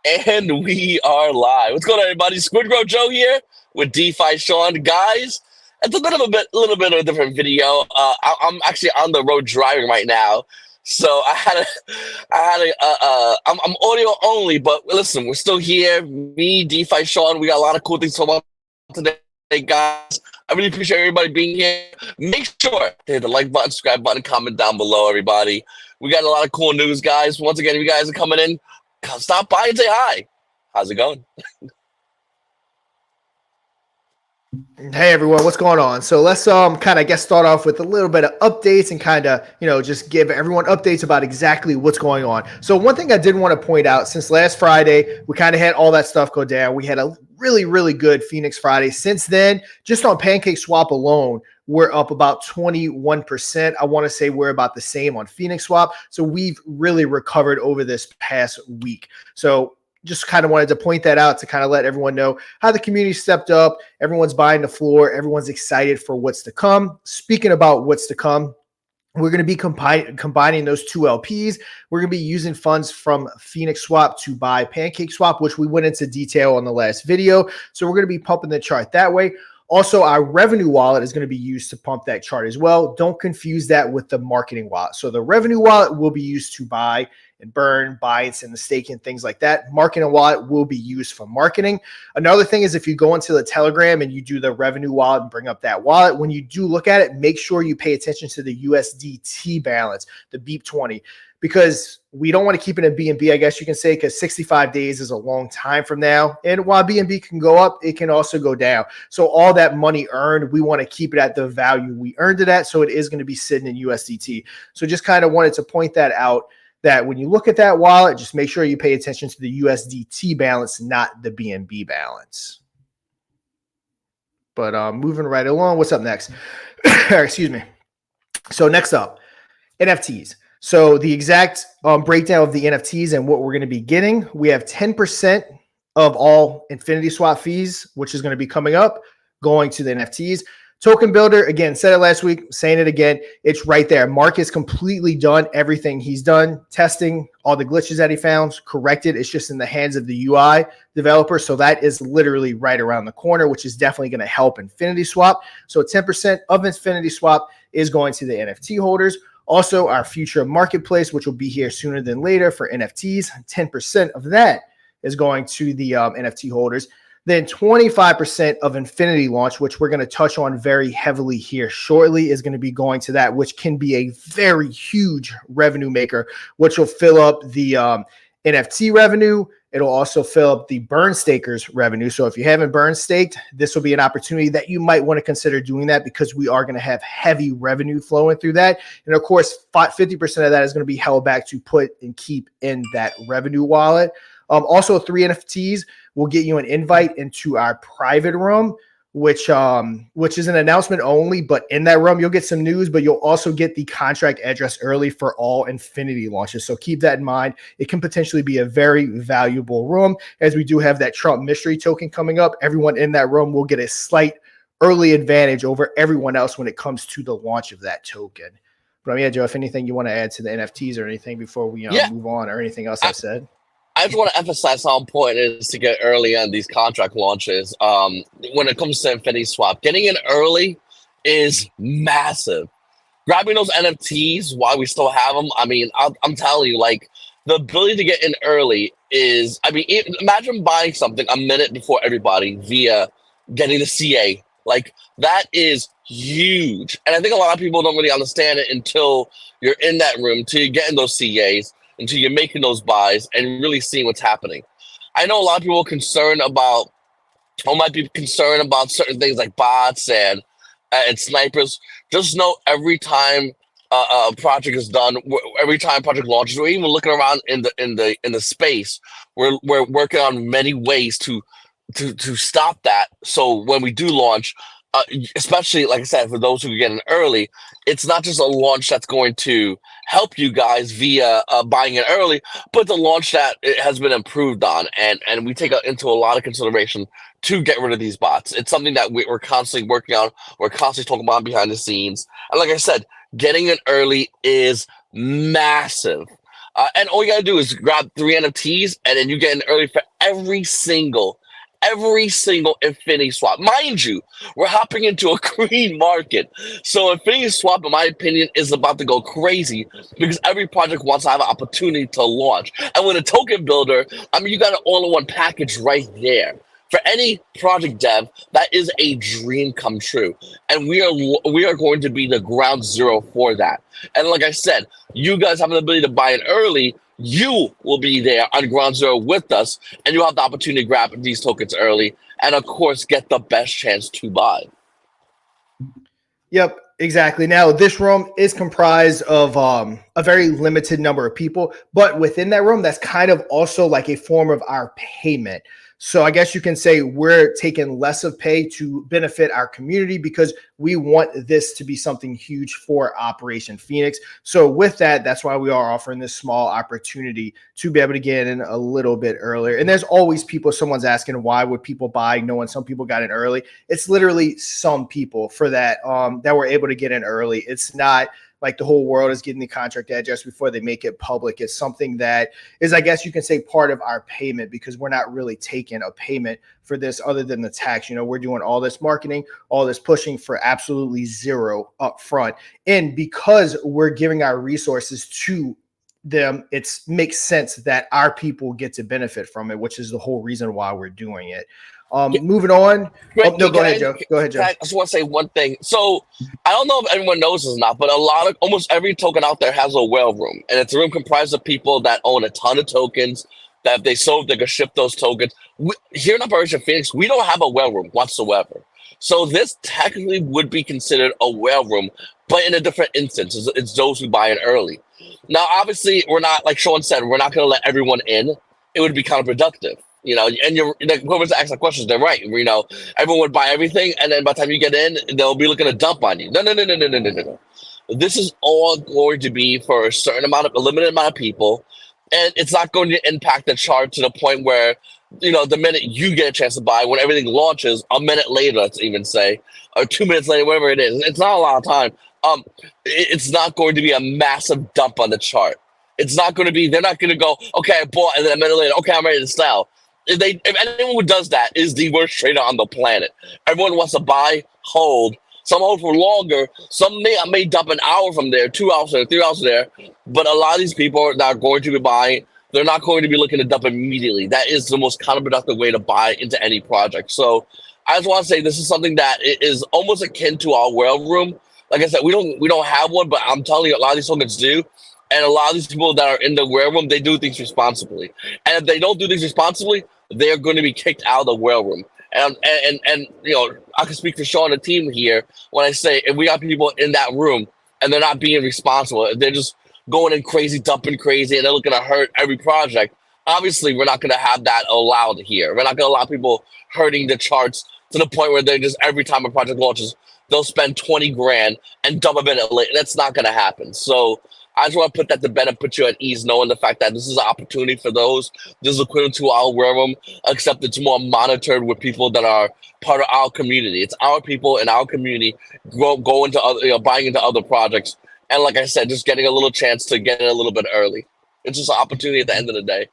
And we are live. What's going on, everybody? Squidgrow Joe here with DeFi Sean. Guys, it's little bit of a different video. I'm actually on the road driving right now, so I'm audio only. But listen, we're still here. Me, DeFi Sean. We got a lot of cool things to talk about today, guys. I really appreciate everybody being here. Make sure to hit the like button, subscribe button, comment down below, everybody. We got a lot of cool news, guys. Once again, if you guys are coming in, stop by and say hi. How's it going? Hey everyone, what's going on? So let's kind of start off with a little bit of updates and kind of just give everyone updates about exactly what's going on. So one thing I did want to point out, since last Friday we kind of had all that stuff go down. We had a really good Phoenix Friday. Since then, just on PancakeSwap alone, we're up about 21%. I want to say we're about the same on Phoenix Swap. So we've really recovered over this past week. So just kind of wanted to point that out to kind of let everyone know how the community stepped up. Everyone's buying the floor. Everyone's excited for what's to come. Speaking about what's to come, we're going to be combining those two LPs. We're going to be using funds from Phoenix Swap to buy PancakeSwap, which we went into detail on the last video. So we're going to be pumping the chart that way. Also, our revenue wallet is going to be used to pump that chart as well. Don't confuse that with the marketing wallet. So the revenue wallet will be used to buy and burn, Bytes, and the staking, things like that. Marketing wallet will be used for marketing. Another thing is, if you go into the Telegram and you do the revenue wallet and bring up that wallet, when you do look at it, make sure you pay attention to the USDT balance, the BEEP20, because we don't want to keep it in BNB, I guess you can say, because 65 days is a long time from now. And while BNB can go up, it can also go down. So all that money earned, we want to keep it at the value we earned it at. So it is going to be sitting in USDT. So just kind of wanted to point that out, that when you look at that wallet, just make sure you pay attention to the USDT balance, not the BNB balance. But moving right along, what's up next? Excuse me. So next up, NFTs. So the exact breakdown of the NFTs and what we're going to be getting, we have 10% of all Infinity Swap fees, which is going to be coming up, going to the NFTs. Token Builder, again, said it last week, saying it again, it's right there. Mark is completely done everything he's done, testing all the glitches that he found, corrected. It's just in the hands of the UI developer. So that is literally right around the corner, which is definitely going to help Infinity Swap. So 10% of Infinity Swap is going to the NFT holders. Also, our future marketplace, which will be here sooner than later for NFTs, 10% of that is going to the NFT holders. Then 25% of Infinity Launch, which we're going to touch on very heavily here shortly, is going to be going to that, which can be a very huge revenue maker, which will fill up the NFT revenue. It'll also fill up the burn stakers revenue. So if you haven't burn staked, this will be an opportunity that you might want to consider doing that, because we are going to have heavy revenue flowing through that. And of course, 50% of that is going to be held back to put and keep in that revenue wallet. Also, 3 NFTs will get you an invite into our private room, which is an announcement only. But in that room, you'll get some news, but you'll also get the contract address early for all Infinity launches. So keep that in mind. It can potentially be a very valuable room, as we do have that Trump mystery token coming up. Everyone in that room will get a slight early advantage over everyone else when it comes to the launch of that token. But yeah, Joe, if anything you want to add to the NFTs or anything before we move on, or anything else I said. I just want to emphasize how important it is to get early on these contract launches. When it comes to Infinity Swap, getting in early is massive. Grabbing those NFTs while we still have them, I mean, I'm telling you, like, the ability to get in early is, I mean, imagine buying something a minute before everybody via getting the CA. Like, that is huge. And I think a lot of people don't really understand it until you're in that room, until you get in those CAs, until you're making those buys and really seeing what's happening. I know a lot of people are concerned about, or might be concerned about certain things like bots and snipers. Just know every time a project is done, every time project launches, we're even looking around in the space. We're working on many ways to stop that. So when we do launch, especially, like I said, for those who get in early, it's not just a launch that's going to help you guys via buying it early, but the launch that it has been improved on, and we take into a lot of consideration to get rid of these bots. It's something that we're constantly working on. We're constantly talking about behind the scenes. And like I said, getting in early is massive. And all you gotta do is grab 3 NFTs, and then you get in early for every single Infinity Swap. Mind you, we're hopping into a green market. So Infinity Swap, in my opinion, is about to go crazy because every project wants to have an opportunity to launch. And with a token builder, I mean, you got an all-in-one package right there. For any project dev, that is a dream come true. And we are going to be the ground zero for that. And like I said, you guys have the ability to buy it early. You will be there on ground zero with us, and you'll have the opportunity to grab these tokens early, and of course, get the best chance to buy. Yep, exactly. Now, this room is comprised of a very limited number of people, but within that room, that's kind of also like a form of our payment. So I guess you can say we're taking less of pay to benefit our community because we want this to be something huge for Operation Phoenix. So with that, that's why we are offering this small opportunity to be able to get in a little bit earlier. And there's always people, someone's asking, why would people buy knowing some people got in early? It's literally some people for that, that were able to get in early. It's not like the whole world is getting the contract address before they make it public. It's something that is, I guess you can say, part of our payment because we're not really taking a payment for this other than the tax. You know, we're doing all this marketing, all this pushing for absolutely zero up front. And because we're giving our resources to them, it makes sense that our people get to benefit from it, which is the whole reason why we're doing it. Moving on. Greg, no, go ahead, Joe. Go ahead, Joe. I just want to say one thing. So I don't know if anyone knows this or not, but almost every token out there has a whale room, and it's a room comprised of people that own a ton of tokens. That if they sold, they could ship those tokens. Here in Operation Phoenix, we don't have a whale room whatsoever. So this technically would be considered a whale room, but in a different instance. It's those who buy it early. Now, obviously, we're not, like Sean said, we're not going to let everyone in. It would be counterproductive. You know, and whoever's asking questions, they're right. You know, everyone would buy everything, and then by the time you get in, they'll be looking to dump on you. No. This is all going to be for a limited amount of people, and it's not going to impact the chart to the point where, you know, the minute you get a chance to buy, when everything launches, a minute later, let's even say, or 2 minutes later, whatever it is, it's not a lot of time. It's not going to be a massive dump on the chart. It's not going to be. They're not going to go, okay, I bought, and then a minute later, okay, I'm ready to sell. If anyone who does that is the worst trader on the planet. Everyone wants to buy, hold. Some hold for longer. Some may dump an hour from there, 2 hours there, 3 hours there. But a lot of these people that are going to be buying, they're not going to be looking to dump immediately. That is the most counterproductive way to buy into any project. So I just want to say this is something that is almost akin to our whale room. Like I said, we don't have one, but I'm telling you, a lot of these tokens do. And a lot of these people that are in the whale room, they do things responsibly. And if they don't do things responsibly, they're going to be kicked out of the whale room. And you know, I can speak for Sean and the team here when I say if we got people in that room and they're not being responsible, if they're just going in crazy, dumping crazy, and they're looking to hurt every project, obviously we're not going to have that allowed here. We're not going to allow people hurting the charts to the point where they're just, every time a project launches, they'll spend 20 grand and dump a minute late. That's not going to happen. So I just want to put that to bed and put you at ease, knowing the fact that this is an opportunity for those. This is equivalent to our whale room, except it's more monitored with people that are part of our community. It's our people in our community go into other, you know, buying into other projects. And like I said, just getting a little chance to get in a little bit early. It's just an opportunity at the end of the day.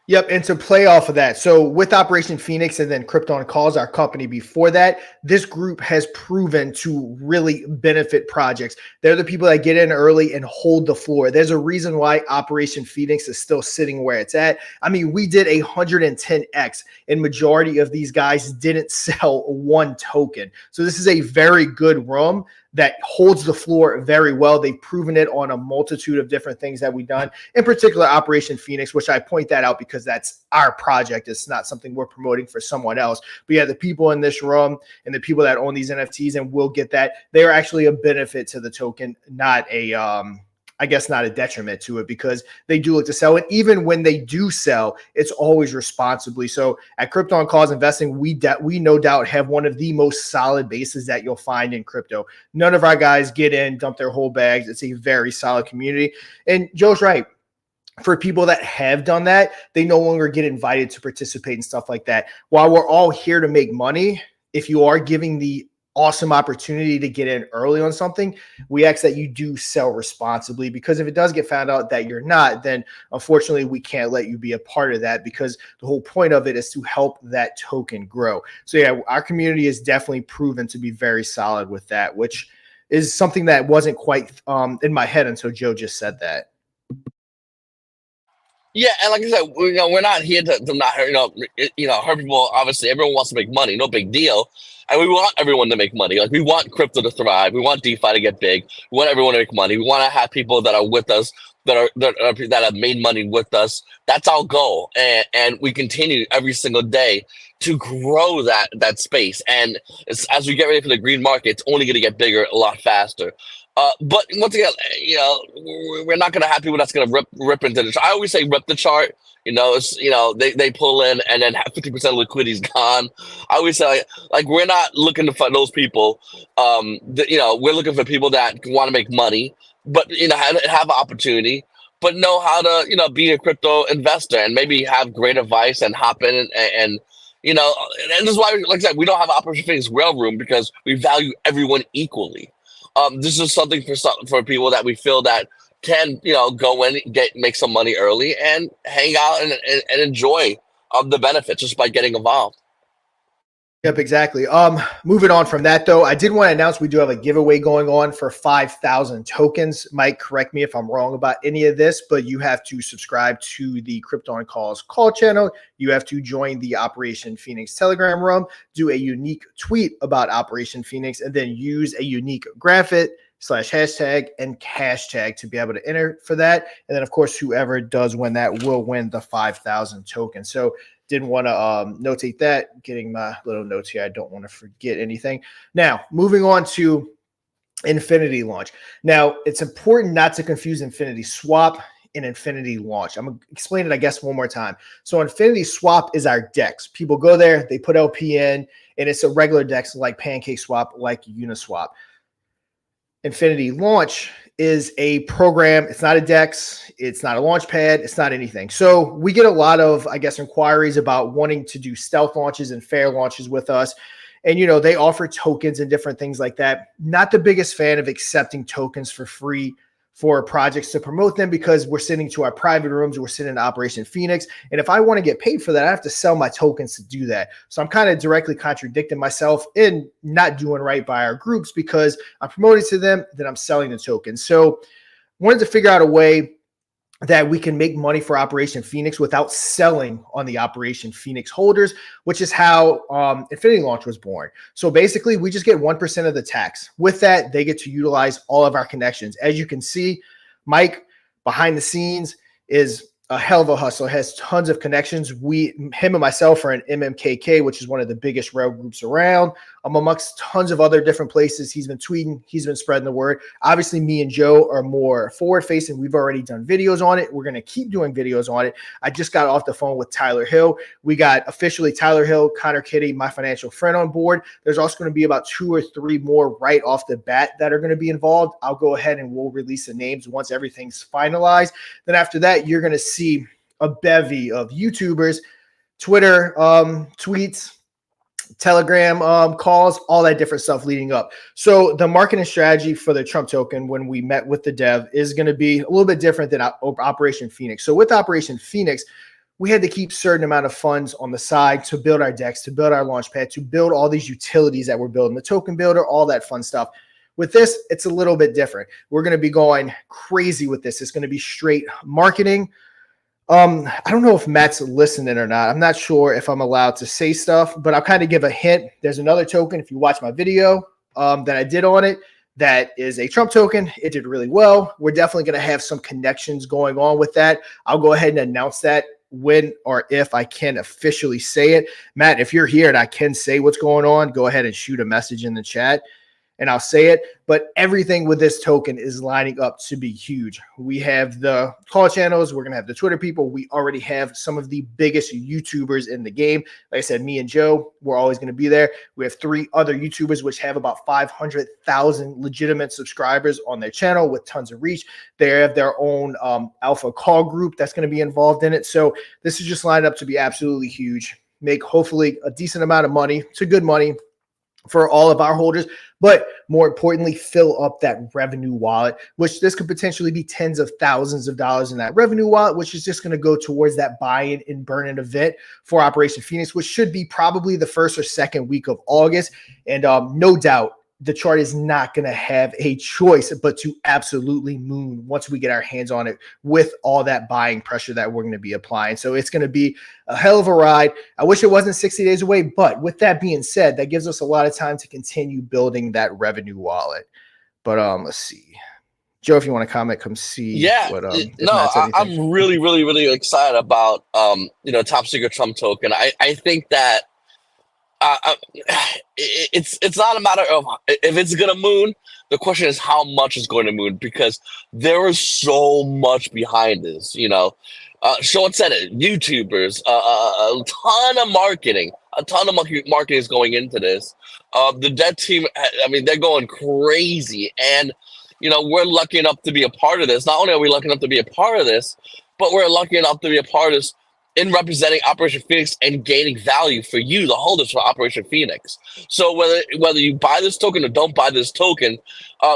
Yep, and to play off of that, so with Operation Phoenix and then Krypton Calls, our company before that, this group has proven to really benefit projects. They're the people that get in early and hold the floor. There's a reason why Operation Phoenix is still sitting where it's at. I mean, we did 110x, and majority of these guys didn't sell one token. So this is a very good room that holds the floor very well. They've proven it on a multitude of different things that we've done, in particular Operation Phoenix, which I point that out because that's our project. It's not something we're promoting for someone else. But yeah, the people in this room and the people that own these NFTs and will get that, they are actually a benefit to the token, not a I guess not a detriment to it, because they do look to sell. And even when they do sell, it's always responsibly. So at Krypton Calls Investing, we no doubt have one of the most solid bases that you'll find in crypto. None of our guys get in, dump their whole bags. It's a very solid community. And Joe's right. For people that have done that, they no longer get invited to participate in stuff like that. While we're all here to make money, if you are giving the awesome opportunity to get in early on something, we ask that you do sell responsibly, because if it does get found out that you're not, then unfortunately we can't let you be a part of that, because the whole point of it is to help that token grow. So yeah, our community is definitely proven to be very solid with that, which is something that wasn't quite in my head until Joe just said that. Yeah, and like I said, we're not here to not hurt, hurt people. Obviously, everyone wants to make money, no big deal, and we want everyone to make money. Like we want crypto to thrive, we want DeFi to get big, we want everyone to make money. We want to have people that are with us, that have made money with us. That's our goal, and we continue every single day to grow that space. And as we get ready for the green market, it's only going to get bigger a lot faster. But once again, we're not going to have people that's going to rip into the chart. I always say rip the chart. They pull in and then 50% of liquidity is gone. I always say like we're not looking for those people. We're looking for people that want to make money, but have an opportunity, but know how to be a crypto investor and maybe have great advice and hop in and and this is why, like I said, we don't have Operation Phoenix Rail Room, because we value everyone equally. This is something for people that we feel that can go in, make some money early and hang out and enjoy the benefits just by getting involved. Yep, exactly. Moving on from that, though, I did want to announce we do have a giveaway going on for 5,000 tokens. Mike, correct me if I'm wrong about any of this, but you have to subscribe to the Crypto on Calls call channel. You have to join the Operation Phoenix Telegram room, do a unique tweet about Operation Phoenix, and then use a unique graphic /hashtag and hashtag to be able to enter for that. And then, of course, whoever does win that will win the 5,000 tokens. So didn't want to notate that. Getting my little notes here. I don't want to forget anything. Now, moving on to Infinity Launch. Now, it's important not to confuse Infinity Swap and Infinity Launch. I'm going to explain it, I guess, one more time. So Infinity Swap is our DEX. People go there, they put LP in, and it's a regular DEX like PancakeSwap, like Uniswap. Infinity Launch is a program. It's not a DEX. It's not a launch pad. It's not anything. So we get a lot of, I guess, inquiries about wanting to do stealth launches and fair launches with us. And, they offer tokens and different things like that. Not the biggest fan of accepting tokens for free for projects to promote them, because we're sitting to our private rooms, we're sitting in Operation Phoenix. And if I want to get paid for that, I have to sell my tokens to do that. So I'm kind of directly contradicting myself in not doing right by our groups, because I'm promoting to them, then I'm selling the tokens. So wanted to figure out a way that we can make money for Operation Phoenix without selling on the Operation Phoenix holders, which is how Infinity Launch was born. So basically, we just get 1% of the tax. With that, they get to utilize all of our connections. As you can see, Mike, behind the scenes, is a hell of a hustle, has tons of connections. Him and myself are in MMKK, which is one of the biggest rail groups around. I'm amongst tons of other different places. He's been tweeting, he's been spreading the word. Obviously, me and Joe are more forward facing. We've already done videos on it. We're going to keep doing videos on it. I just got off the phone with Tyler Hill. We got officially Tyler Hill, Connor Kitty, my financial friend, on board. There's also going to be about 2 or 3 more right off the bat that are going to be involved. I'll go ahead and we'll release the names once everything's finalized. Then after that, you're going to see a bevy of YouTubers, Twitter tweets, Telegram calls, all that different stuff leading up. So the marketing strategy for the Trump token when we met with the dev is going to be a little bit different than Operation Phoenix. So with Operation Phoenix, we had to keep certain amount of funds on the side to build our DEX, to build our launchpad, to build all these utilities that we're building, the token builder, all that fun stuff. With this, it's a little bit different. We're going to be going crazy with this. It's going to be straight marketing. I don't know if Matt's listening or not. I'm not sure if I'm allowed to say stuff, but I'll kind of give a hint. There's another token, if you watch my video that I did on it, that is a Trump token. It did really well. We're definitely going to have some connections going on with that. I'll go ahead and announce that when or if I can officially say it. Matt, if you're here and I can say what's going on, go ahead and shoot a message in the chat and I'll say it. But everything with this token is lining up to be huge. We have the call channels. We're going to have the Twitter people. We already have some of the biggest YouTubers in the game. Like I said, me and Joe, we're always going to be there. We have 3 other YouTubers, which have about 500,000 legitimate subscribers on their channel with tons of reach. They have their own alpha call group that's going to be involved in it. So this is just lined up to be absolutely huge. Make hopefully a decent amount of money, to good money. for all of our holders, but more importantly, fill up that revenue wallet, which this could potentially be tens of thousands of dollars in that revenue wallet, which is just going to go towards that buy-in and burn-in event for Operation Phoenix, which should be probably the first or second week of August. And no doubt, the chart is not going to have a choice but to absolutely moon once we get our hands on it with all that buying pressure that we're going to be applying. So it's going to be a hell of a ride. I wish it wasn't 60 days away, but with that being said, that gives us a lot of time to continue building that revenue wallet. But let's see. Joe, if you want to comment, come see. Yeah, what, I'm really, really, really excited about Top Secret Trump Token. I think that it's not a matter of if it's gonna moon. The question is how much is going to moon, because there is so much behind this. Sean said it. YouTubers, a ton of marketing, is going into this. The dev team, I mean, they're going crazy, and we're lucky enough to be a part of this. Not only are we lucky enough to be a part of this, but we're lucky enough to be a part of this in representing Operation Phoenix and gaining value for you, the holders for Operation Phoenix. So whether you buy this token or don't buy this token,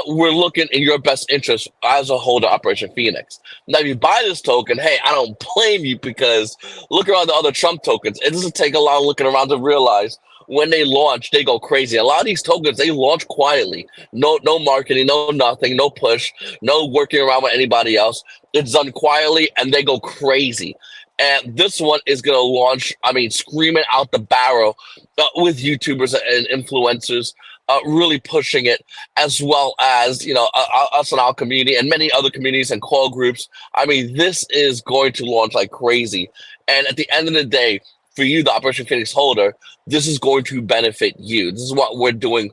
we're looking in your best interest as a holder of Operation Phoenix. Now, if you buy this token, hey, I don't blame you, because look around the other Trump tokens. It doesn't take a lot of looking around to realize when they launch, they go crazy. A lot of these tokens, they launch quietly. No marketing, no nothing, no push, no working around with anybody else. It's done quietly, and they go crazy. And this one is going to launch, screaming out the barrel with YouTubers and influencers really pushing it, as well as, us in our community and many other communities and call groups. This is going to launch like crazy. And at the end of the day, for you, the Operation Phoenix holder, this is going to benefit you. This is what we're doing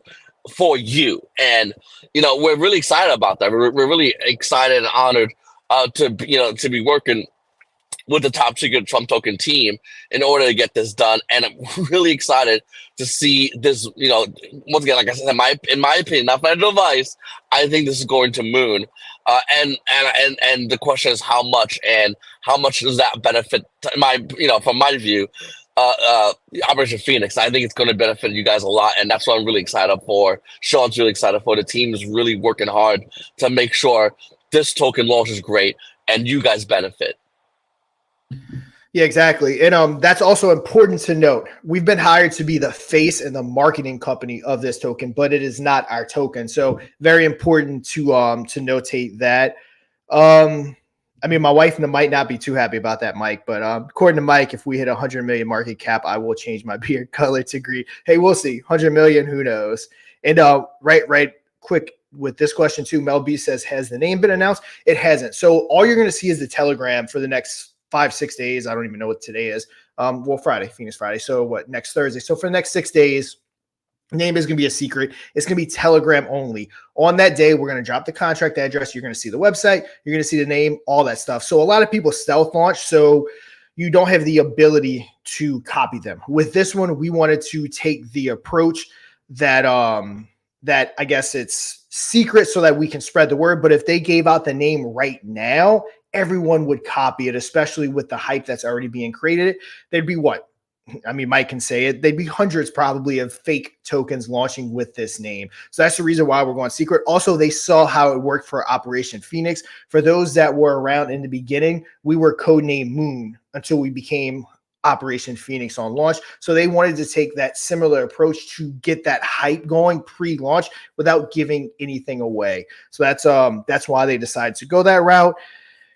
for you. And, we're really excited about that. We're really excited and honored to be working with the Top Secret Trump Token team in order to get this done. And I'm really excited to see this, once again, like I said, in my opinion, not my advice, I think this is going to moon. And the question is how much, and how much does that benefit from my view, Operation Phoenix. I think it's going to benefit you guys a lot, and that's what I'm really excited for. Sean's really excited for. The team is really working hard to make sure this token launch is great and you guys benefit. Yeah, exactly. And that's also important to note. We've been hired to be the face and the marketing company of this token, but it is not our token. So very important to notate that. My wife might not be too happy about that, Mike, but according to Mike, if we hit 100 million market cap, I will change my beard color to green. Hey, we'll see. 100 million, who knows? And right quick with this question too, Mel B says, has the name been announced? It hasn't. So all you're going to see is the Telegram for the next 5-6 days. I don't even know what today is. Friday, Phoenix Friday. So next Thursday. So for the next 6 days, name is going to be a secret. It's going to be Telegram only. On that day, we're going to drop the contract address. You're going to see the website. You're going to see the name, all that stuff. So a lot of people stealth launch, so you don't have the ability to copy them. With this one, we wanted to take the approach that I guess it's secret so that we can spread the word. But if they gave out the name right now, everyone would copy it, especially with the hype that's already being created. There'd be what? Mike can say it. They'd be hundreds probably of fake tokens launching with this name. So that's the reason why we're going secret. Also, they saw how it worked for Operation Phoenix. For those that were around in the beginning, we were codenamed Moon until we became Operation Phoenix on launch. So they wanted to take that similar approach to get that hype going pre-launch without giving anything away. So that's why they decided to go that route.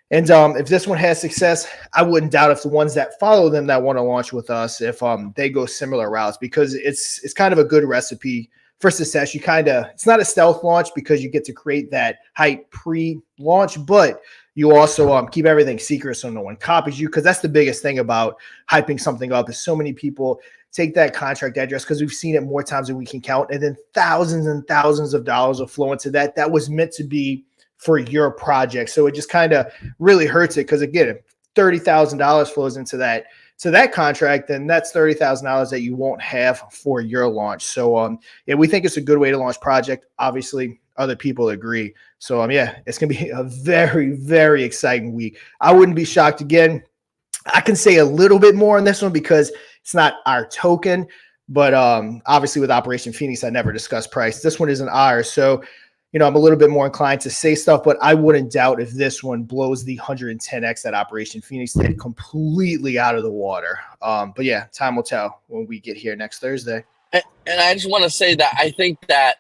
And if this one has success, I wouldn't doubt if the ones that follow them that want to launch with us, if they go similar routes, because it's kind of a good recipe for success. It's not a stealth launch because you get to create that hype pre-launch, but you also keep everything secret so no one copies you, because that's the biggest thing about hyping something up is so many people take that contract address, because we've seen it more times than we can count, and then thousands and thousands of dollars will flow into that. That was meant to be for your project. So it just kind of really hurts it, because again, if $30,000 flows into that contract, then that's $30,000 that you won't have for your launch. So we think it's a good way to launch project. Obviously, other people agree. So it's gonna be a very, very exciting week. I wouldn't be shocked again. I can say a little bit more on this one because it's not our token, But obviously with Operation Phoenix, I never discussed price. This one isn't ours. So, I'm a little bit more inclined to say stuff, but I wouldn't doubt if this one blows the 110x that Operation Phoenix did completely out of the water. But yeah, time will tell when we get here next Thursday. And I just want to say that I think that,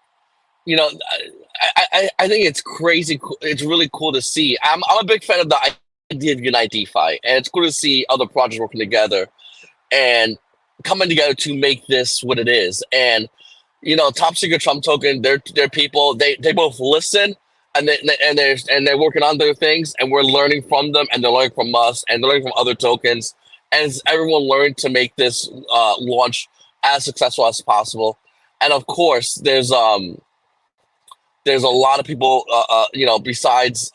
I think it's crazy. It's really cool to see. I'm a big fan of the idea of Unite DeFi, and it's cool to see other projects working together and coming together to make this what it is. And Top Secret Trump Token, they're people. They both listen and they're working on their things, and we're learning from them, and they're learning from us, and they're learning from other tokens. As everyone learned to make this launch as successful as possible. And of course, there's a lot of people, besides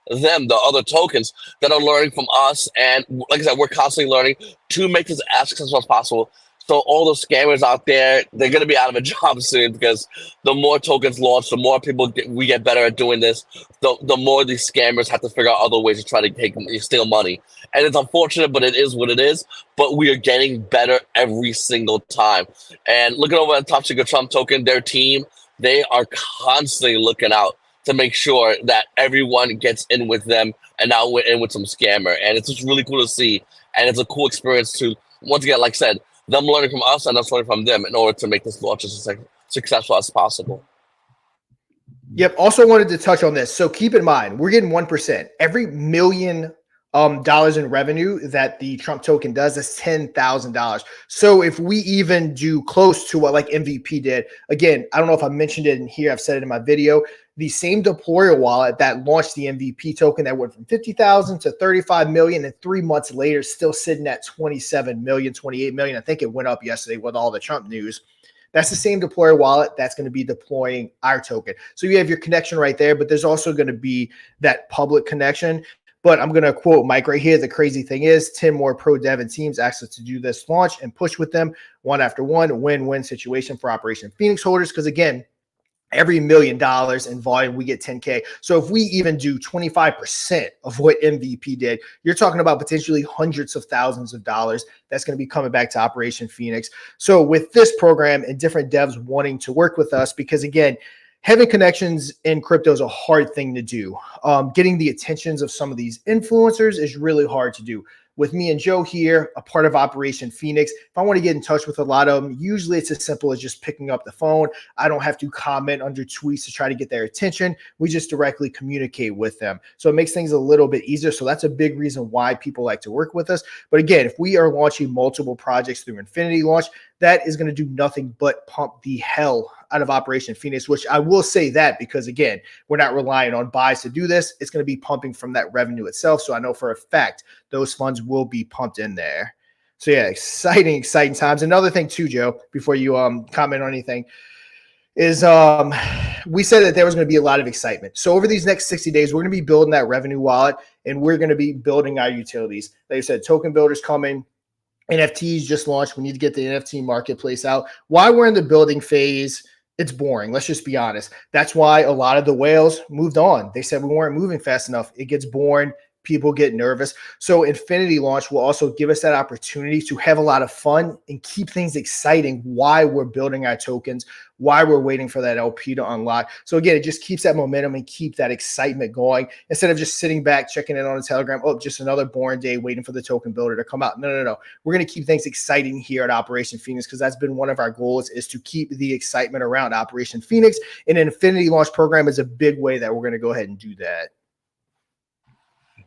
them, the other tokens that are learning from us. And like I said, we're constantly learning to make this as successful as possible. So all those scammers out there, they're going to be out of a job soon, because the more tokens launch, the more we get better at doing this, the more these scammers have to figure out other ways to try to steal money. And it's unfortunate, but it is what it is. But we are getting better every single time. And looking over at Top Secret Trump Token, their team, they are constantly looking out to make sure that everyone gets in with them and not in with some scammer. And it's just really cool to see. And it's a cool experience to, once again, like I said, them learning from us and us learning from them in order to make this launch as successful as possible. Yep. Also wanted to touch on this. So keep in mind, we're getting 1%. Every $1 million in revenue that the Trump token does is $10,000. So if we even do close to what like MVP did, again, I don't know if I mentioned it in here, I've said it in my video, the same Deployer wallet that launched the MVP token that went from 50,000 to 35 million, and 3 months later still sitting at 27 million, 28 million. I think it went up yesterday with all the Trump news. That's the same Deployer wallet that's going to be deploying our token. So you have your connection right there, but there's also going to be that public connection. But I'm going to quote Mike right here. The crazy thing is 10 more pro dev and teams asked us to do this launch and push with them one after one, win-win situation for Operation Phoenix holders. Because again, every $1 million in volume, we get 10K. So if we even do 25% of what MVP did, you're talking about potentially hundreds of thousands of dollars that's going to be coming back to Operation Phoenix. So with this program and different devs wanting to work with us, because again, having connections in crypto is a hard thing to do. Getting the attentions of some of these influencers is really hard to do. With me and Joe here, a part of Operation Phoenix, if I want to get in touch with a lot of them, usually it's as simple as just picking up the phone. I don't have to comment under tweets to try to get their attention. We just directly communicate with them. So it makes things a little bit easier. So that's a big reason why people like to work with us. But again, if we are launching multiple projects through Infinity Launch, that is going to do nothing but pump the hell out of Operation Phoenix, which I will say that because, again, we're not relying on buys to do this. It's going to be pumping from that revenue itself. So I know for a fact those funds will be pumped in there. So yeah, exciting times. Another thing too, Joe, before you comment on anything, is we said that there was going to be a lot of excitement. So over these next 60 days, we're going to be building that revenue wallet, and we're going to be building our utilities. Like I said, token builders coming. NFTs just launched. We need to get the NFT marketplace out. While we're in the building phase, it's boring. Let's just be honest. That's why a lot of the whales moved on. They said we weren't moving fast enough. It gets boring. People get nervous. So Infinity Launch will also give us that opportunity to have a lot of fun and keep things exciting while we're building our tokens, while we're waiting for that LP to unlock. So again, it just keeps that momentum and keep that excitement going instead of just sitting back, checking in on a Telegram. Oh, just another boring day waiting for the token builder to come out. No. We're going to keep things exciting here at Operation Phoenix because that's been one of our goals, is to keep the excitement around Operation Phoenix. And an Infinity Launch program is a big way that we're going to go ahead and do that.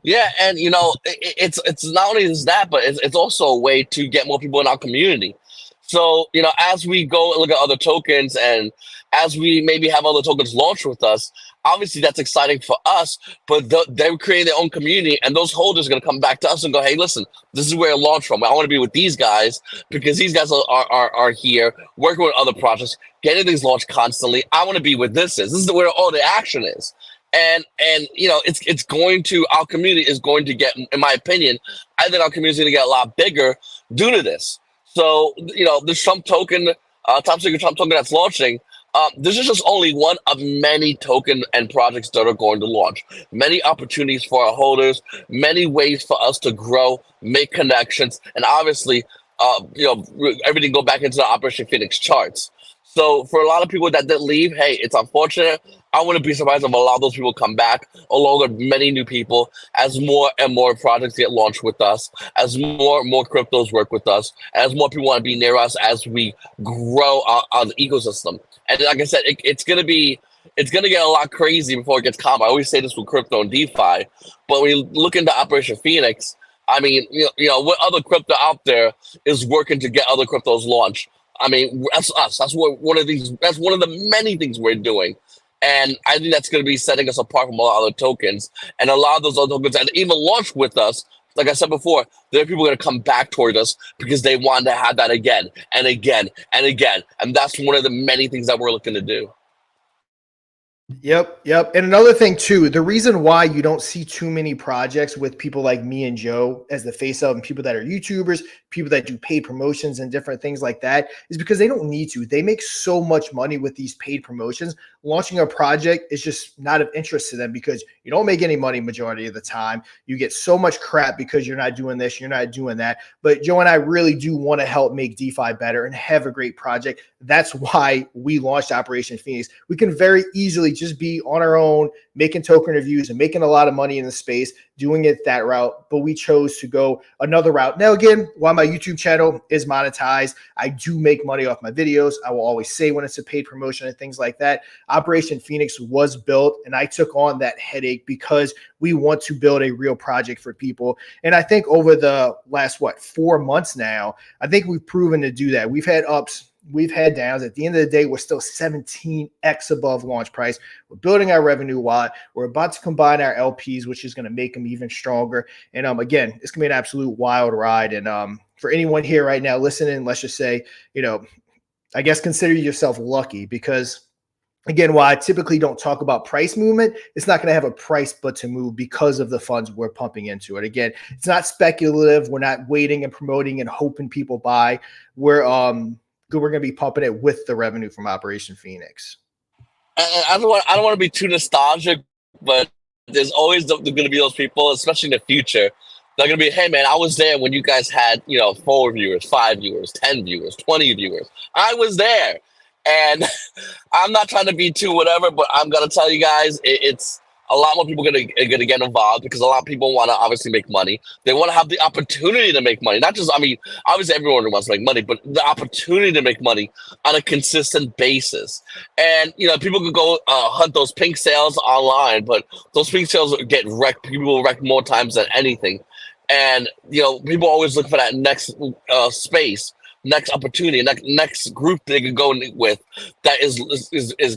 Yeah, and it's not only just that, but it's also a way to get more people in our community. So, as we go and look at other tokens, and as we maybe have other tokens launch with us, obviously that's exciting for us, but they're creating their own community, and those holders are going to come back to us and go, hey, listen, this is where it launched from. I want to be with these guys because these guys are here working with other projects, getting things launched constantly. I want to be with this is where all the action is. And it's going to, our community is going to get, in my opinion, I think our community is going to get a lot bigger due to this. So, the Trump token, Top Secret Trump token that's launching, this is just only one of many token and projects that are going to launch. Many opportunities for our holders, many ways for us to grow, make connections, and obviously everything go back into the Operation Phoenix charts. So for a lot of people that did leave, hey, it's unfortunate. I wouldn't be surprised if a lot of those people come back, along with many new people, as more and more projects get launched with us, as more and more cryptos work with us, as more people want to be near us as we grow our ecosystem. And like I said, it's gonna get a lot crazy before it gets calm. I always say this with crypto and DeFi, but when you look into Operation Phoenix, I mean, what other crypto out there is working to get other cryptos launched? I mean, that's us. That's what one of these. That's one of the many things we're doing, and I think that's going to be setting us apart from a lot of other tokens. And a lot of those other tokens that even launched with us, like I said before, there are people going to come back toward us because they want to have that again and again and again. And that's one of the many things that we're looking to do. Yep. And another thing too, the reason why you don't see too many projects with people like me and Joe as the face of, and people that are YouTubers, people that do paid promotions and different things like that, is because they don't need to. They make so much money with these paid promotions. Launching a project is just not of interest to them because you don't make any money majority of the time. You get so much crap because you're not doing this, you're not doing that. But Joe and I really do want to help make DeFi better and have a great project. That's why we launched Operation Phoenix. We can very easily just be on our own, making token reviews and making a lot of money in the space, doing it that route. But we chose to go another route. Now, again, while my YouTube channel is monetized, I do make money off my videos. I will always say when it's a paid promotion and things like that. Operation Phoenix was built, and I took on that headache because we want to build a real project for people. And I think over the last, 4 months now, I think we've proven to do that. We've had ups, we've had downs. At the end of the day, we're still 17x above launch price. We're building our revenue wallet. We're about to combine our LPs, which is going to make them even stronger. And again, it's going to be an absolute wild ride. And for anyone here right now listening, let's just say, I guess consider yourself lucky because, again, while I typically don't talk about price movement, it's not going to have a price but to move because of the funds we're pumping into it. Again, it's not speculative. We're not waiting and promoting and hoping people buy. We're going to be pumping it with the revenue from Operation Phoenix. I don't want to be too nostalgic, but there's always going to be those people, especially in the future. They're going to be, hey, man, I was there when you guys had, 4 viewers, 5 viewers, 10 viewers, 20 viewers. I was there. And I'm not trying to be too whatever, but I'm going to tell you guys, it's a lot more people going to get involved because a lot of people want to obviously make money. They want to have the opportunity to make money. Not just, obviously everyone wants to make money, but the opportunity to make money on a consistent basis. And, people can go hunt those pink sales online, but those pink sales get wrecked. People will wreck more times than anything. And, people always look for that next space, next opportunity, next group they can go with that is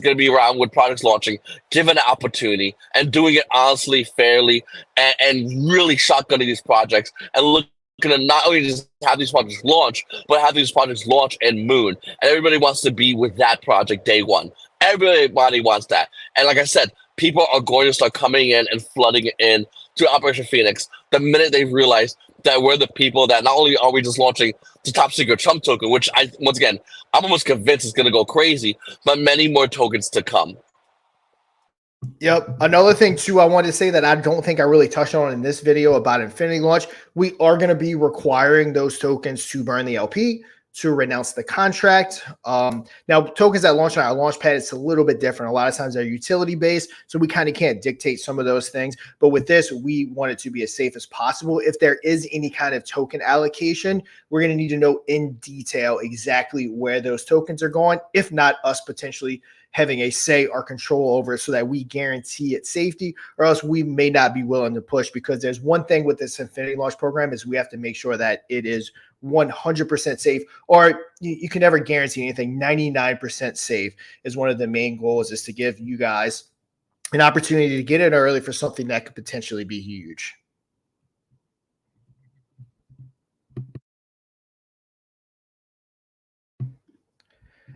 going to be around with products launching, given an opportunity and doing it honestly, fairly, and really shotgunning these projects and looking to not only just have these projects launch, but have these projects launch and moon. And everybody wants to be with that project day one. Everybody wants that. And like I said, people are going to start coming in and flooding in to Operation Phoenix the minute they realize that we're the people that not only are we just launching the top secret Trump token, which I'm almost convinced is going to go crazy, but many more tokens to come. Yep. Another thing too, I wanted to say that I don't think I really touched on in this video about Infinity Launch. We are going to be requiring those tokens to burn the LP, to renounce the contract. Now, tokens that launch on our Launchpad, it's a little bit different. A lot of times they're utility based, so we kind of can't dictate some of those things. But with this, we want it to be as safe as possible. If there is any kind of token allocation, we're going to need to know in detail exactly where those tokens are going. If not, us potentially having a say or control over it so that we guarantee its safety, or else we may not be willing to push, because there's one thing with this Infinity Launch program is we have to make sure that it is 100% safe, or you can never guarantee anything. 99% safe is one of the main goals, is to give you guys an opportunity to get in early for something that could potentially be huge.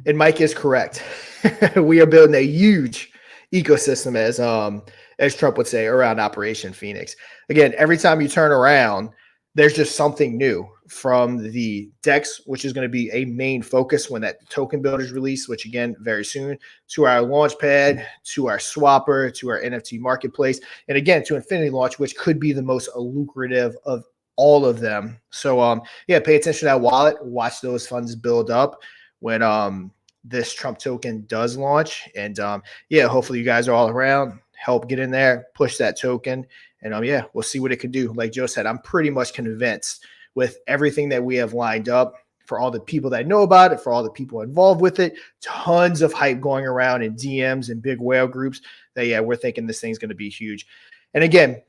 And Mike is correct. We are building a huge ecosystem, as Trump would say, around Operation Phoenix. Again, every time you turn around, there's just something new, from the DEX, which is going to be a main focus when that token builder is released, which again, very soon, to our Launchpad, to our swapper, to our NFT marketplace, and again, to Infinity Launch, which could be the most lucrative of all of them. So yeah, pay attention to that wallet. Watch those funds build up when this Trump token does launch. And yeah, hopefully you guys are all around. Help get in there, push that token, and yeah, we'll see what it can do. Like Joe said, I'm pretty much convinced with everything that we have lined up, for all the people that know about it, for all the people involved with it, tons of hype going around in DMs and big whale groups, that yeah, we're thinking this thing's going to be huge. And again,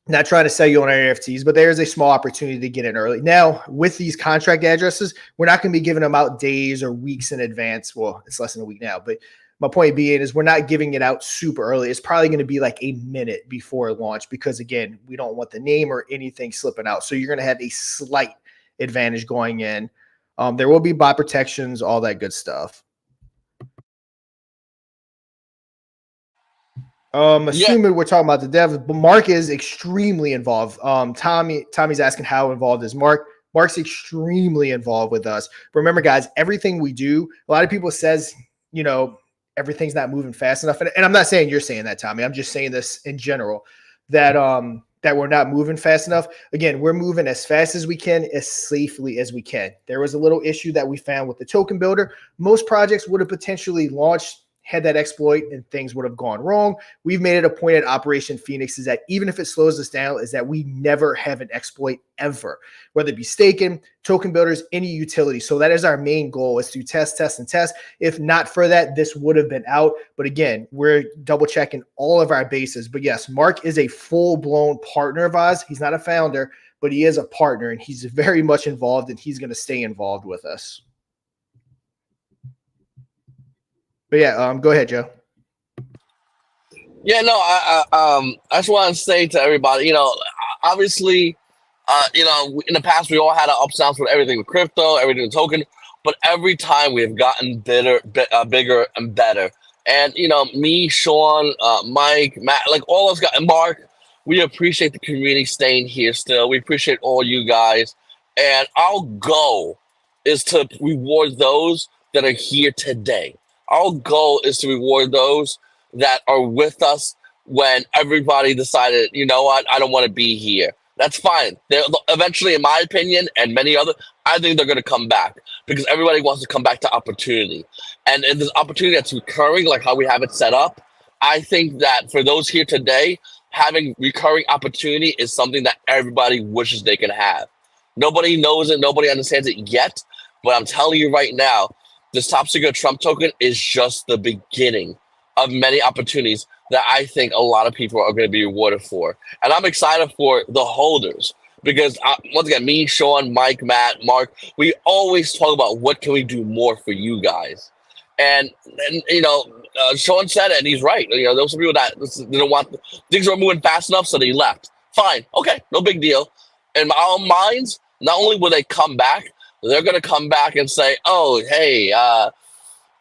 not trying to sell you on our NFTs, but there is a small opportunity to get in early. Now, with these contract addresses, we're not going to be giving them out days or weeks in advance. Well, it's less than a week now, but my point being is we're not giving it out super early. It's probably going to be like a minute before launch because, again, we don't want the name or anything slipping out. So you're going to have a slight advantage going in. There will be bot protections, all that good stuff. Assuming we're talking about the dev, but Mark is extremely involved. Tommy's asking how involved is Mark. Mark's extremely involved with us. Remember, guys, everything we do, a lot of people says, everything's not moving fast enough. And I'm not saying you're saying that, Tommy. I'm just saying this in general, that that we're not moving fast enough. Again, we're moving as fast as we can, as safely as we can. There was a little issue that we found with the token builder. Most projects would have potentially launched, had that exploit, and things would have gone wrong. We've made it a point at Operation Phoenix is that even if it slows us down, is that we never have an exploit ever, whether it be staking, token builders, any utility. So that is our main goal, is to test, test, and test. If not for that, this would have been out. But again, we're double checking all of our bases. But yes, Mark is a full-blown partner of ours. He's not a founder, but he is a partner, and he's very much involved, and he's going to stay involved with us. But yeah, go ahead, Joe. Yeah, no, I just want to say to everybody, obviously, in the past we all had our ups and downs with everything with crypto, everything with token, but every time we have gotten bigger and better. And me, Sean, Mike, Matt, like all of us and Mark, we appreciate the community staying here still. We appreciate all you guys, and our goal is to reward those that are here today. Our goal is to reward those that are with us when everybody decided, you know what, I don't want to be here. That's fine. Eventually, in my opinion, and many other, I think they're going to come back because everybody wants to come back to opportunity. And if there's opportunity that's recurring, like how we have it set up, I think that for those here today, having recurring opportunity is something that everybody wishes they can have. Nobody knows it. Nobody understands it yet. But I'm telling you right now, this top secret Trump token is just the beginning of many opportunities that I think a lot of people are going to be rewarded for. And I'm excited for the holders because, once again, me, Sean, Mike, Matt, Mark, we always talk about what can we do more for you guys. And Sean said it, and he's right. There were some people that didn't want things were moving fast enough, so they left. Fine, okay, no big deal. In our minds, not only will they come back, they're going to come back and say, oh, hey,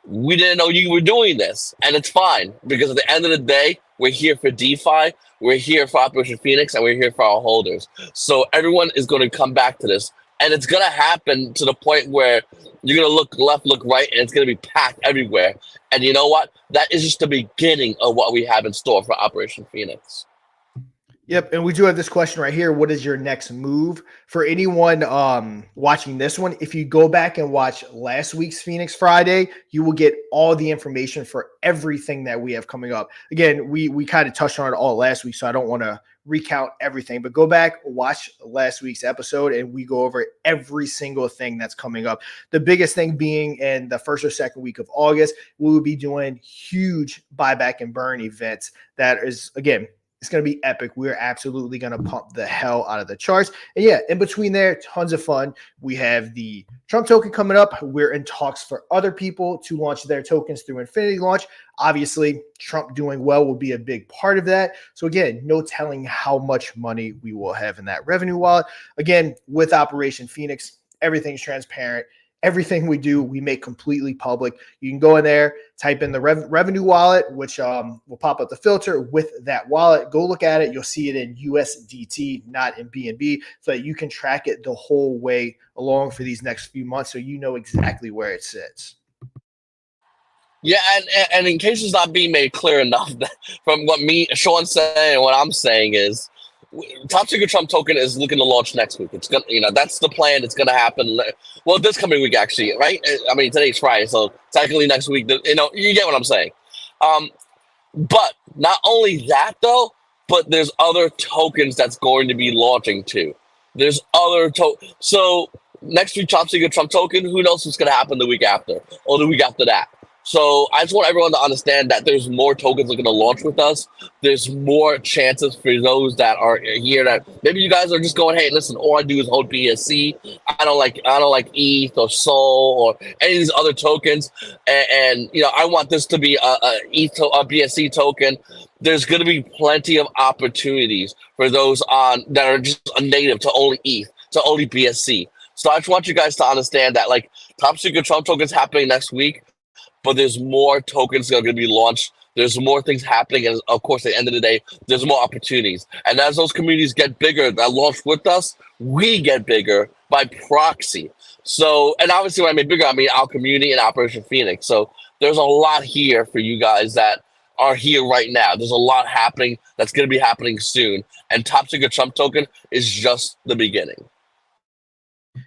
we didn't know you were doing this. And it's fine, because at the end of the day, we're here for DeFi, we're here for Operation Phoenix, and we're here for our holders. So everyone is going to come back to this. And it's going to happen to the point where you're going to look left, look right, and it's going to be packed everywhere. And you know what? That is just the beginning of what we have in store for Operation Phoenix. Yep, and we do have this question right here. What is your next move? For anyone watching this one, if you go back and watch last week's Phoenix Friday, you will get all the information for everything that we have coming up. Again, we kind of touched on it all last week, so I don't want to recount everything, but go back, watch last week's episode, and we go over every single thing that's coming up. The biggest thing being in the first or second week of August, we will be doing huge buyback and burn events. That is, again, it's going to be epic. We're absolutely going to pump the hell out of the charts. And yeah, in between there, tons of fun. We have the Trump token coming up. We're in talks for other people to launch their tokens through Infinity Launch. Obviously, Trump doing well will be a big part of that. So again, no telling how much money we will have in that revenue wallet. Again, with Operation Phoenix, everything's transparent. Everything we do, we make completely public. You can go in there, type in the revenue wallet, which will pop up the filter with that wallet. Go look at it. You'll see it in USDT, not in BNB, so that you can track it the whole way along for these next few months so you know exactly where it sits. Yeah, and in case it's not being made clear enough, from what me, Sean said, and what I'm saying is, Top Secret Trump token is looking to launch next week. It's gonna, that's the plan. It's gonna happen. Well, this coming week actually, right? I mean, today's Friday, so technically next week. You get what I'm saying. But not only that though, but there's other tokens that's going to be launching too. There's other so next week Top Secret Trump token. Who knows what's gonna happen the week after or the week after that? So I just want everyone to understand that there's more tokens that are going to launch with us. There's more chances for those that are here that maybe you guys are just going, hey, listen, all I do is hold BSC. I don't like ETH or Sol or any of these other tokens. And I want this to be a BSC token. There's going to be plenty of opportunities for those that are just a native to only ETH, to only BSC. So I just want you guys to understand that Top Secret Trump tokens happening next week. But there's more tokens that are going to be launched. There's more things happening. And of course, at the end of the day, there's more opportunities. And as those communities get bigger that launch with us, we get bigger by proxy. So, and obviously when I mean bigger, I mean our community and Operation Phoenix. So there's a lot here for you guys that are here right now. There's a lot happening that's going to be happening soon. And Top Secret Trump token is just the beginning.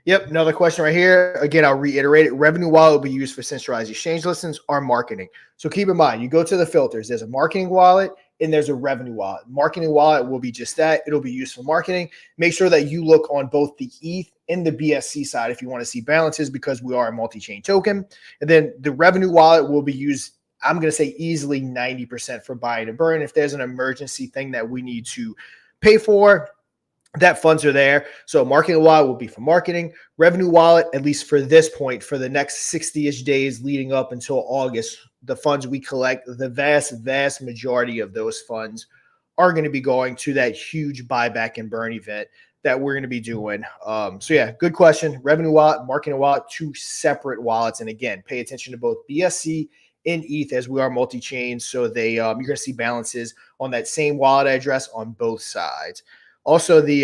Yep, another question right here. Again, I'll reiterate it. Revenue wallet will be used for centralized exchange listings or marketing. So keep in mind, you go to the filters. There's a marketing wallet and there's a revenue wallet. Marketing wallet will be just that. It'll be used for marketing. Make sure that you look on both the ETH and the BSC side if you want to see balances because we are a multi-chain token. And then the revenue wallet will be used, I'm going to say easily 90% for buying and burn. If there's an emergency thing that we need to pay for, that funds are there. So marketing wallet will be for marketing. Revenue wallet, at least for this point, for the next 60-ish days leading up until August, the funds we collect, the vast majority of those funds are going to be going to that huge buyback and burn event that we're going to be doing. So yeah, good question. Revenue wallet, marketing wallet, two separate wallets. And again, pay attention to both BSC and ETH as we are multi-chain. So they you're going to see balances on that same wallet address on both sides. Also, the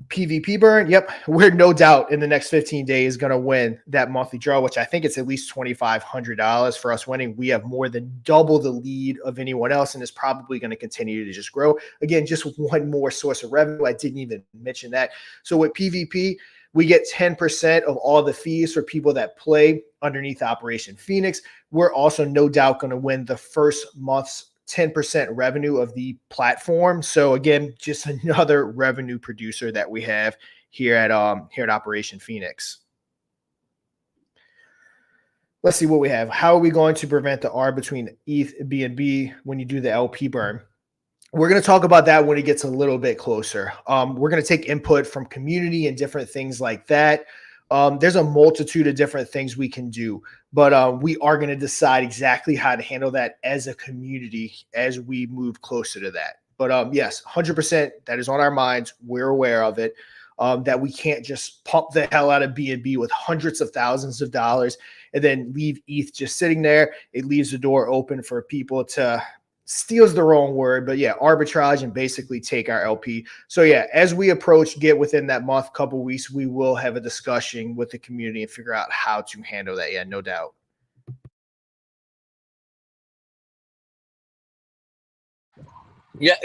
PvP burn, yep, we're no doubt in the next 15 days going to win that monthly draw, which I think it's at least $2,500 for us winning. We have more than double the lead of anyone else, and it's probably going to continue to just grow. Again, just one more source of revenue. I didn't even mention that. So with PvP, we get 10% of all the fees for people that play underneath Operation Phoenix. We're also no doubt going to win the first month's 10% revenue of the platform. So again, just another revenue producer that we have here at Operation Phoenix. Let's see what we have. How are we going to prevent the arb between ETH and BNB when you do the LP burn? We're going to talk about that when it gets a little bit closer. We're going to take input from community and different things like that. There's a multitude of different things we can do, but we are going to decide exactly how to handle that as a community as we move closer to that. But yes, 100% that is on our minds. We're aware of it, that we can't just pump the hell out of BNB with hundreds of thousands of dollars and then leave ETH just sitting there. It leaves the door open for people to steals the wrong word, but yeah, arbitrage and basically take our LP. So yeah, as we get within that month, couple weeks, we will have a discussion with the community and figure out how to handle that. Yeah, no doubt. Yeah,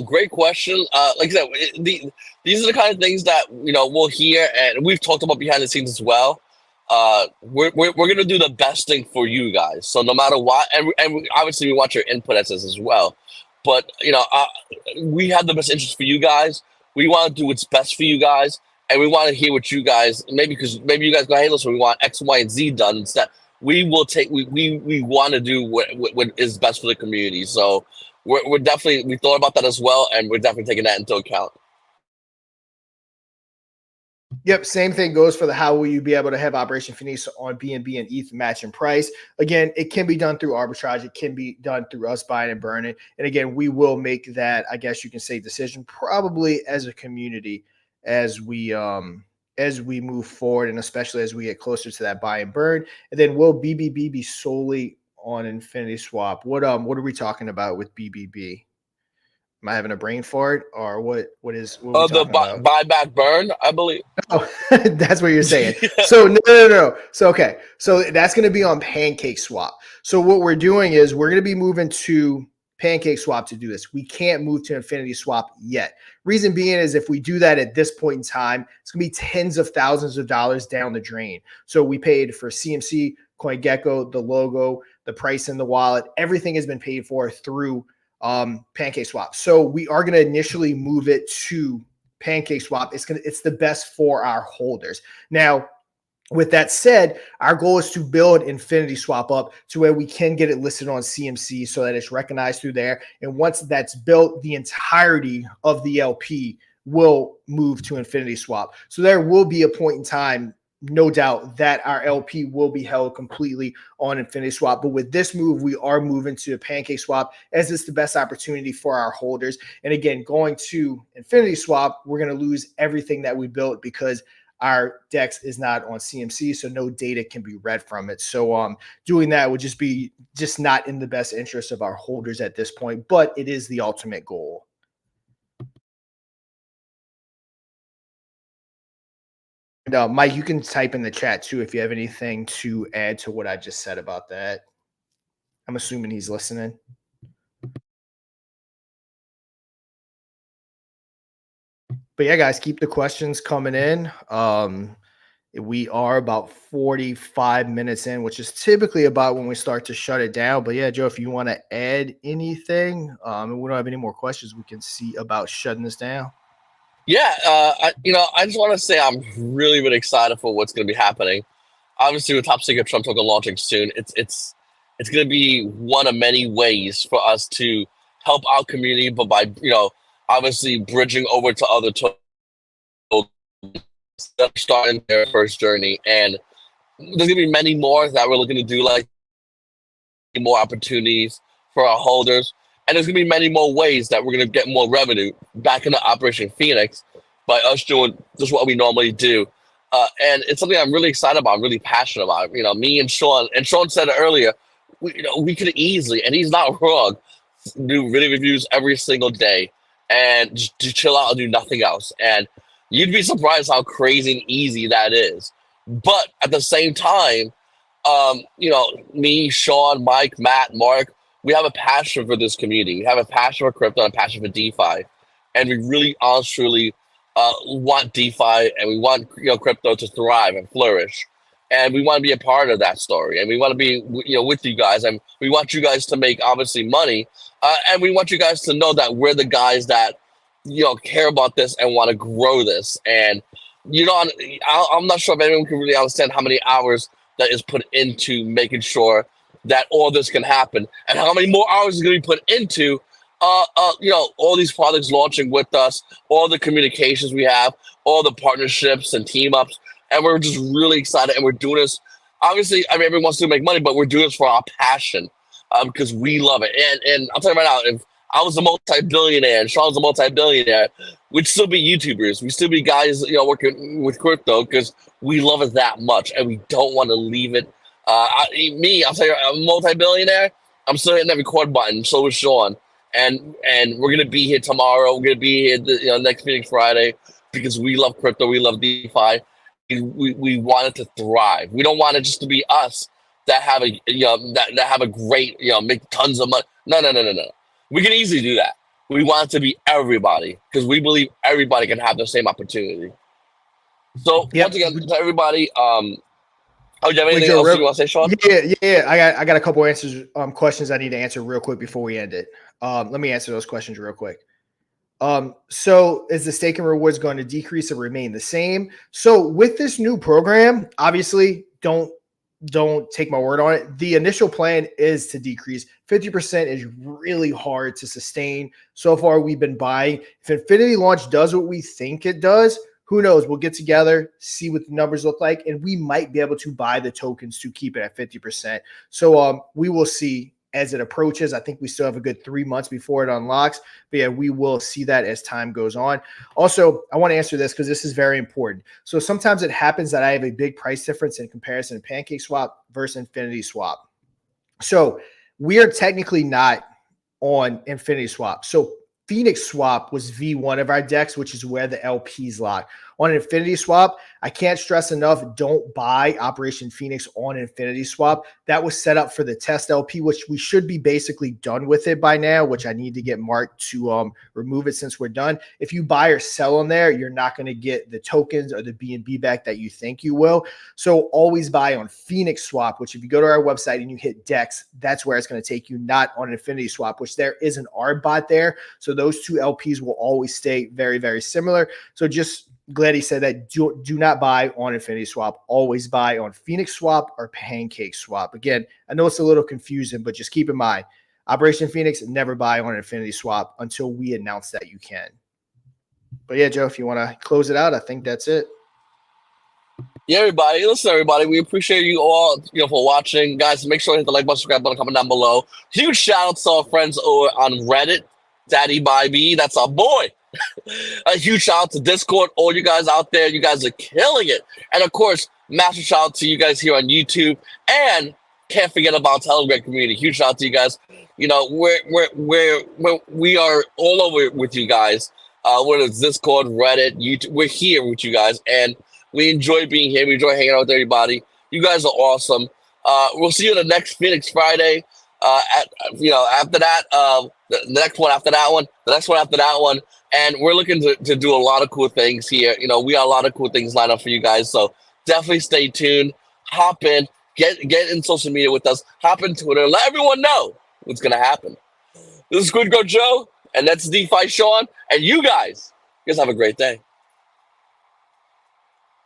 great question. Like I said, these are the kind of things that we'll hear, and we've talked about behind the scenes as well. We're gonna do the best thing for you guys. So no matter what, and obviously we want your input as this as well. But we have the best interest for you guys. We want to do what's best for you guys, and we want to hear what you guys because maybe you guys go, hey, listen, we want X, Y, and Z done. Instead, we will take. We want to do what is best for the community. So we're definitely we thought about that as well, and we're definitely taking that into account. Yep, same thing goes for the how will you be able to have Operation Phoenix on BNB and ETH match in price. Again, it can be done through arbitrage. It can be done through us buying and burning. And again, we will make that, I guess you can say, decision probably as a community as we move forward, and especially as we get closer to that buy and burn. And then will BBB be solely on Infinity Swap? What are we talking about with BBB? Am I having a brain fart, or what is the buyback burn, I believe. Oh, that's what you're saying. Yeah. So no. So okay, so that's going to be on Pancake Swap. So what we're doing is we're going to be moving to Pancake Swap to do this. We can't move to Infinity Swap yet. Reason being is if we do that at this point in time, it's going to be tens of thousands of dollars down the drain. So we paid for CMC, CoinGecko, the logo, the price in the wallet. Everything has been paid for through Pancake Swap. So we are going to initially move it to Pancake Swap. It's the best for our holders. Now, with that said, our goal is to build Infinity Swap up to where we can get it listed on CMC so that it's recognized through there. And once that's built, the entirety of the LP will move to Infinity Swap. So there will be a point in time, no doubt, that our LP will be held completely on Infinity Swap. But with this move, we are moving to a Pancake Swap as it's the best opportunity for our holders. And again, going to Infinity Swap, we're going to lose everything that we built because our DEX is not on CMC, so no data can be read from it. So doing that would just be not in the best interest of our holders at this point, but it is the ultimate goal. And Mike, you can type in the chat too if you have anything to add to what I just said about that. I'm assuming he's listening. But yeah, guys, keep the questions coming in. We are about 45 minutes in, which is typically about when we start to shut it down. But yeah, Joe, if you want to add anything, and we don't have any more questions, we can see about shutting this down. Yeah, I just want to say I'm really, really excited for what's going to be happening. Obviously, with Top Secret Trump Token launching soon, it's going to be one of many ways for us to help our community, but by obviously bridging over to other tokens starting their first journey. And there's going to be many more that we're looking to do, like more opportunities for our holders. And there's going to be many more ways that we're going to get more revenue back into Operation Phoenix by us doing just what we normally do. And it's something I'm really excited about, I'm really passionate about. Me and Sean said it earlier, we could easily, and he's not wrong, do video reviews every single day and just chill out and do nothing else. And you'd be surprised how crazy and easy that is. But at the same time, me, Sean, Mike, Matt, Mark, we have a passion for this community. We have a passion for crypto and a passion for DeFi. And we really honestly want DeFi and we want crypto to thrive and flourish. And we want to be a part of that story. And we want to be with you guys. And we want you guys to make, obviously, money. And we want you guys to know that we're the guys that care about this and want to grow this. And I'm not sure if anyone can really understand how many hours that is put into making sure that all this can happen, and how many more hours is going to be put into all these products launching with us, all the communications we have, all the partnerships and team ups. And we're just really excited, and we're doing this. Obviously, everyone wants to make money, but we're doing this for our passion because we love it. And I'll tell you right now, if I was a multi-billionaire and Sean's a multi-billionaire, we'd still be YouTubers. We'd still be guys, working with crypto because we love it that much and we don't want to leave it. I'll tell you, I'm a multi-billionaire. I'm still hitting that record button. So is Sean. And we're going to be here tomorrow. We're going to be here next Phoenix Friday because we love crypto. We love DeFi. We want it to thrive. We don't want it just to be us that have a, that have a great, make tons of money. No. We can easily do that. We want it to be everybody because we believe everybody can have the same opportunity. So once again, to everybody, do you have anything else you want to say, Sean? Yeah. I got a couple answers, questions I need to answer real quick before we end it. Let me answer those questions real quick. So is the staking rewards going to decrease or remain the same? So with this new program, obviously, don't take my word on it. The initial plan is to decrease. 50% is really hard to sustain. So far, we've been buying. If Infinity Launch does what we think it does, who knows? We'll get together, see what the numbers look like, and we might be able to buy the tokens to keep it at 50%. So we will see as it approaches. I think we still have a good 3 months before it unlocks. But yeah, we will see that as time goes on. Also, I want to answer this because this is very important. So sometimes it happens that I have a big price difference in comparison to Pancake Swap versus Infinity Swap. So we are technically not on Infinity Swap. So Phoenix Swap was V1 of our DEX, which is where the LPs lock. On Infinity Swap, I can't stress enough, don't buy Operation Phoenix on Infinity Swap. That was set up for the test LP, which we should be basically done with it by now, which I need to get Mark to remove it since we're done. If you buy or sell on there, you're not going to get the tokens or the BNB back that you think you will. So always buy on Phoenix Swap, which if you go to our website and you hit DEX, that's where it's going to take you, not on Infinity Swap, which there is an ARB bot there. So those two LPs will always stay very, very similar. So just glad he said that. Do not buy on Infinity Swap. Always buy on Phoenix Swap or Pancake Swap. Again, I know it's a little confusing, but just keep in mind, Operation Phoenix, never buy on Infinity Swap until we announce that you can. But yeah, Joe, if you want to close it out, I think that's it. Yeah, everybody. Listen, everybody. We appreciate you all, for watching. Guys, make sure to hit the like button, subscribe button, comment down below. Huge shout out to our friends over on Reddit. Daddy by B, that's our boy. A huge shout out to Discord, all you guys out there. You guys are killing it. And of course, massive shout out to you guys here on YouTube. And can't forget about Telegram community. Huge shout out to you guys. We are all over with you guys. Whether it's Discord, Reddit, YouTube, we're here with you guys, and we enjoy being here. We enjoy hanging out with everybody. You guys are awesome. We'll see you the next Phoenix Friday. After that, the next one after that one, the next one after that one. And we're looking to do a lot of cool things here. We got a lot of cool things lined up for you guys. So definitely stay tuned. Hop in, get in social media with us. Hop in Twitter. Let everyone know what's going to happen. This is Good Go Joe, and that's DeFi Sean. And you guys have a great day.